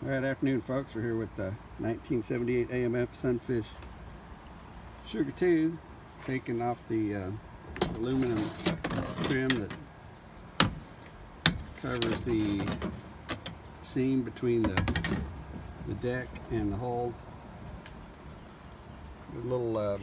All right, afternoon, folks. We're here with the 1978 AMF Sunfish Sugar 2, taking off the aluminum trim that covers the seam between the deck and the hull. The little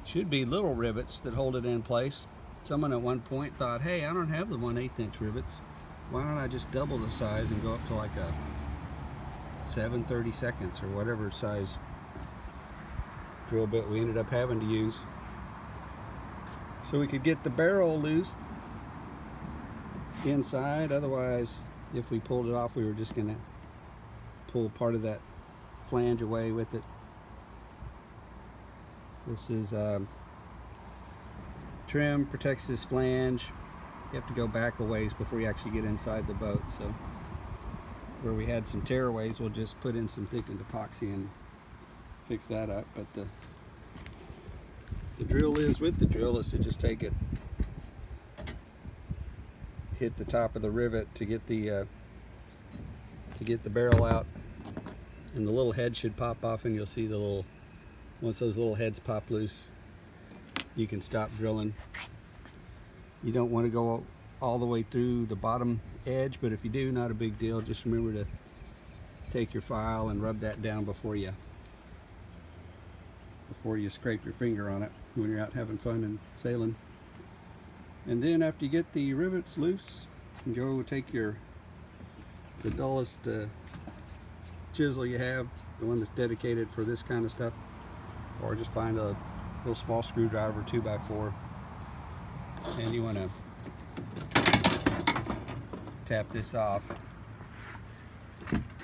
should be little rivets that hold it in place. Someone at one point thought, hey, I don't have the 1/8 inch rivets. Why don't I just double the size and go up to like a 7/32 or whatever size drill bit we ended up having to use, so we could get the barrel loose inside. Otherwise, if we pulled it off, we were just gonna pull part of that flange away with it. This is trim, protects this flange. You have to go back a ways before you actually get inside the boat. So where we had some tearaways, we'll just put in some thickened epoxy and fix that up. But the drill is to just take it, hit the top of the rivet to get the barrel out, and the little head should pop off, and you'll see the little, once those little heads pop loose, you can stop drilling. You don't want to go all the way through the bottom edge, but if you do, not a big deal. Just remember to take your file and rub that down before you scrape your finger on it when you're out having fun and sailing. And then after you get the rivets loose, you can go take the dullest chisel you have, the one that's dedicated for this kind of stuff, or just find a little small screwdriver, 2x4, and you want to tap this off.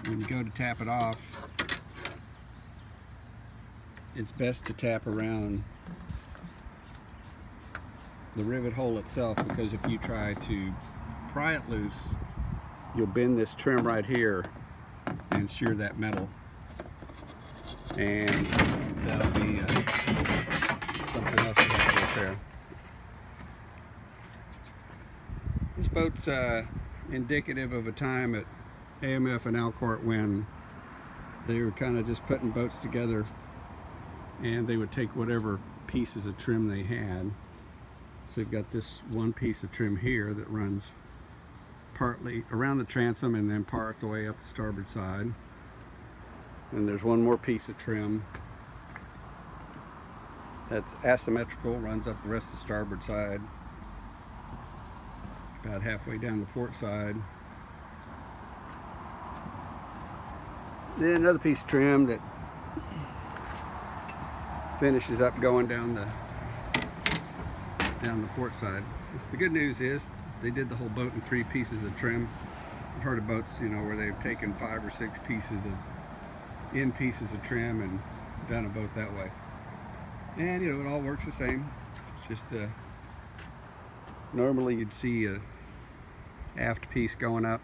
When you go to tap it off, it's best to tap around the rivet hole itself, because if you try to pry it loose, you'll bend this trim right here and shear that metal, and that'll be something else to have to repair. This boat's indicative of a time at AMF and Alcourt when they were kind of just putting boats together, and they would take whatever pieces of trim they had. So you've got this one piece of trim here that runs partly around the transom and then part the way up the starboard side. And there's one more piece of trim that's asymmetrical, runs up the rest of the starboard side, about halfway down the port side. Then another piece of trim that finishes up going down the port side. The good news is they did the whole boat in 3 pieces of trim. I've heard of boats, you know, where they've taken 5 or 6 pieces of trim and done a boat that way. And you know, it all works the same. It's just normally you'd see a aft piece going up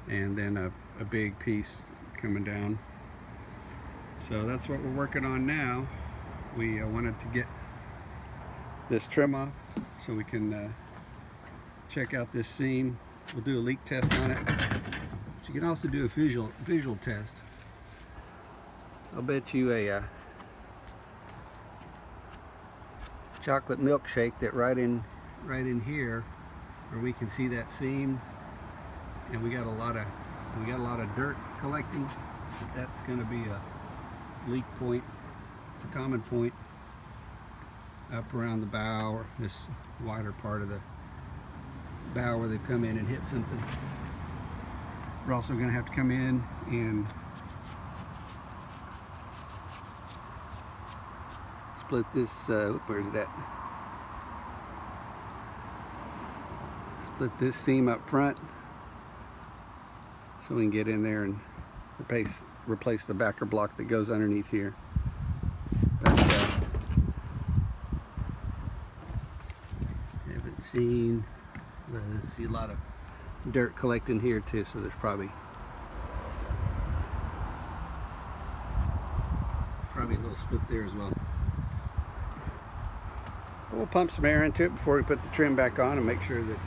and then a big piece coming down. So that's what we're working on now. We wanted to get this trim off so we can check out this seam. We'll do a leak test on it, but you can also do a visual test. I'll bet you a chocolate milkshake that right in here where we can see that seam, and we got a lot of dirt collecting. But that's going to be a leak point. It's a common point up around the bow, or this wider part of the bow where they've come in and hit something. We're also going to have to come in and split this, where's it at? Split this seam up front so we can get in there and replace the backer block that goes underneath here. But, haven't seen, let's see, a lot of dirt collecting here too, so there's probably a little split there as well. We'll pump some air into it before we put the trim back on and make sure that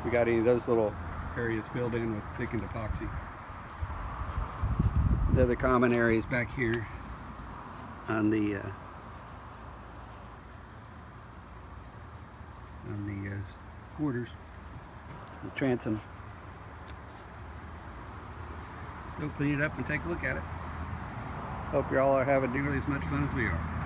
we got any of those little areas filled in with thickened epoxy. The other common areas back here on the quarters, the transom. So clean it up and take a look at it. Hope you all are having nearly as much fun as we are.